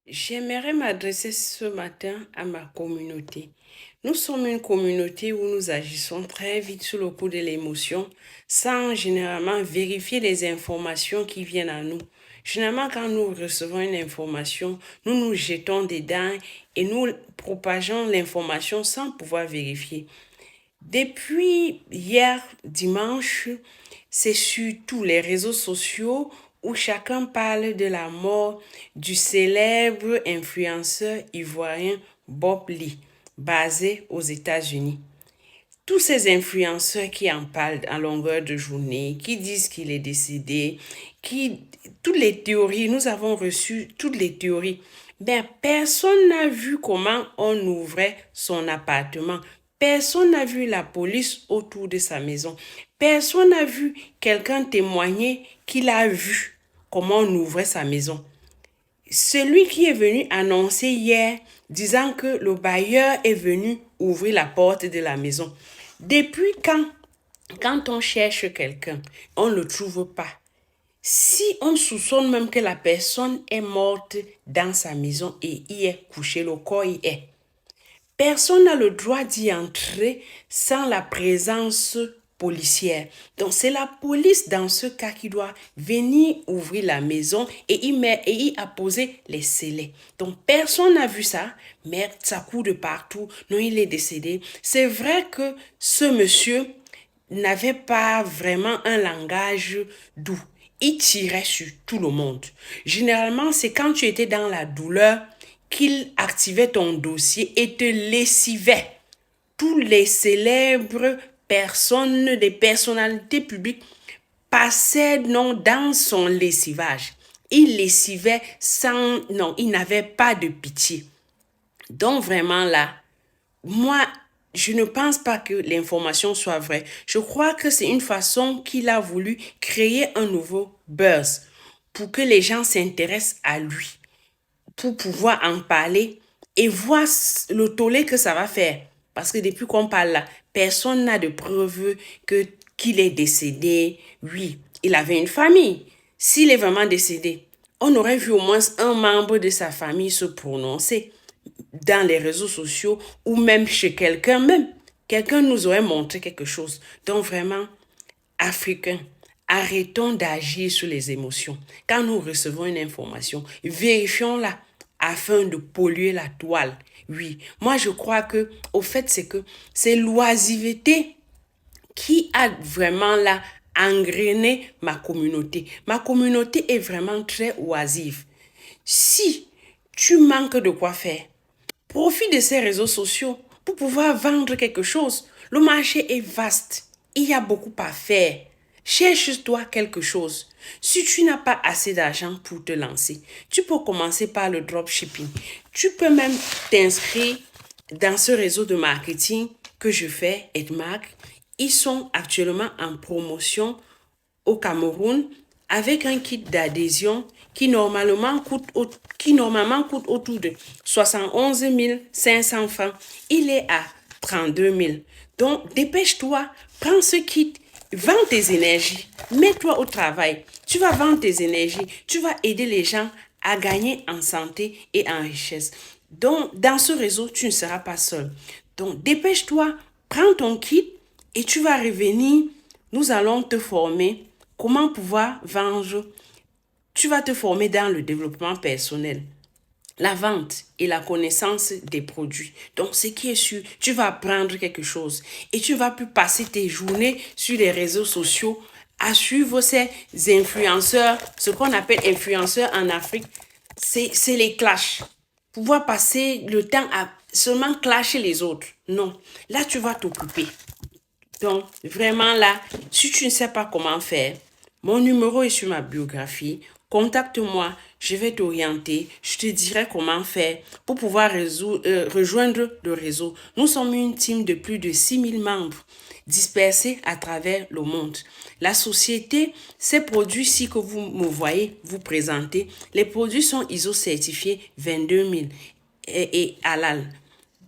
J'aimerais m'adresser ce matin à ma communauté. Nous sommes une communauté où nous agissons très vite sous le coup de l'émotion, sans généralement vérifier les informations qui viennent à nous. Généralement, quand nous recevons une information, nous nous jetons dedans et nous propageons l'information sans pouvoir vérifier. Depuis hier dimanche, c'est sur tous les réseaux sociaux où chacun parle de la mort du célèbre influenceur ivoirien Bob Lee, basé aux États-Unis. Tous ces influenceurs qui en parlent à longueur de journée, qui disent qu'il est décédé, toutes les théories, nous avons reçu toutes les théories. Ben, personne n'a vu comment on ouvrait son appartement. Personne n'a vu la police autour de sa maison. Personne n'a vu quelqu'un témoigner qu'il a vu comment on ouvrait sa maison. Celui qui est venu annoncer hier, disant que le bailleur est venu ouvrir la porte de la maison. Depuis quand on cherche quelqu'un, on ne le trouve pas. Si on soupçonne même que la personne est morte dans sa maison et y est couché, le corps y est. Personne n'a le droit d'y entrer sans la présence policière. Donc c'est la police dans ce cas qui doit venir ouvrir la maison et y apposer les scellés. Donc personne n'a vu ça, mais ça court de partout. Non, il est décédé. C'est vrai que ce monsieur n'avait pas vraiment un langage doux. Il tirait sur tout le monde. Généralement, c'est quand tu étais dans la douleur qu'il activait ton dossier et te lessivait. Tous les célèbres personnes, des personnalités publiques passaient dans son lessivage. Il lessivait sans... Non, il n'avait pas de pitié. Donc vraiment là, moi, je ne pense pas que l'information soit vraie. Je crois que c'est une façon qu'il a voulu créer un nouveau buzz pour que les gens s'intéressent à lui, pour pouvoir en parler et voir le tollé que ça va faire. Parce que depuis qu'on parle là, personne n'a de preuves qu'il est décédé. Oui, il avait une famille. S'il est vraiment décédé, on aurait vu au moins un membre de sa famille se prononcer dans les réseaux sociaux ou même chez quelqu'un même. Quelqu'un nous aurait montré quelque chose. Donc vraiment, Africains, arrêtons d'agir sur les émotions. Quand nous recevons une information, vérifions-la afin de polluer la toile. Oui, moi je crois que, au fait, c'est que c'est l'oisiveté qui a vraiment là engrainé ma communauté. Ma communauté est vraiment très oisive. Si tu manques de quoi faire, profite de ces réseaux sociaux pour pouvoir vendre quelque chose. Le marché est vaste. Il y a beaucoup à faire. Cherche-toi quelque chose. Si tu n'as pas assez d'argent pour te lancer, tu peux commencer par le dropshipping. Tu peux même t'inscrire dans ce réseau de marketing que je fais, Edmark. Ils sont actuellement en promotion au Cameroun avec un kit d'adhésion qui normalement coûte autour de 71 500 francs. Il est à 32 000. Donc, dépêche-toi, prends ce kit, vends tes énergies, mets-toi au travail. Tu vas vendre tes énergies, tu vas aider les gens à gagner en santé et en richesse. Donc, dans ce réseau, tu ne seras pas seul. Donc, dépêche-toi, prends ton kit et tu vas revenir. Nous allons te former comment pouvoir vendre. Tu vas te former dans le développement personnel, la vente et la connaissance des produits. Donc, ce qui est sûr, tu vas apprendre quelque chose et tu vas plus passer tes journées sur les réseaux sociaux à suivre ces influenceurs, ce qu'on appelle influenceurs en Afrique, c'est les clashs. Pouvoir passer le temps à seulement clasher les autres. Non, là, tu vas t'occuper. Donc, vraiment là, si tu ne sais pas comment faire, mon numéro est sur ma biographie. Contacte-moi, je vais t'orienter, je te dirai comment faire pour pouvoir rejoindre le réseau. Nous sommes une team de plus de 6000 membres dispersés à travers le monde. La société, ces produits-ci que vous me voyez vous présenter, les produits sont ISO certifiés 22000 et halal.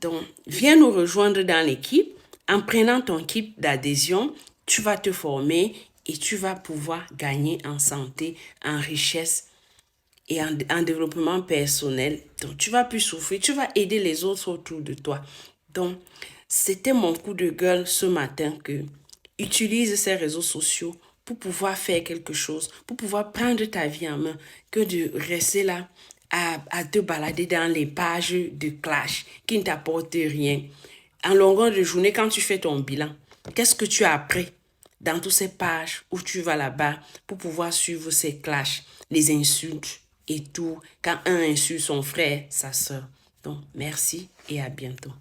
Donc, viens nous rejoindre dans l'équipe. En prenant ton kit d'adhésion, tu vas te former et tu vas pouvoir gagner en santé, en richesse et en développement personnel. Donc, tu vas plus souffrir, tu vas aider les autres autour de toi. Donc, c'était mon coup de gueule ce matin que utilise ces réseaux sociaux pour pouvoir faire quelque chose, pour pouvoir prendre ta vie en main, que de rester là à te balader dans les pages de clash qui ne t'apportent rien. En longueur de journée, quand tu fais ton bilan, qu'est-ce que tu as appris dans toutes ces pages où tu vas là-bas pour pouvoir suivre ces clashs, les insultes et tout, quand un insulte son frère, sa soeur. Donc, merci et à bientôt.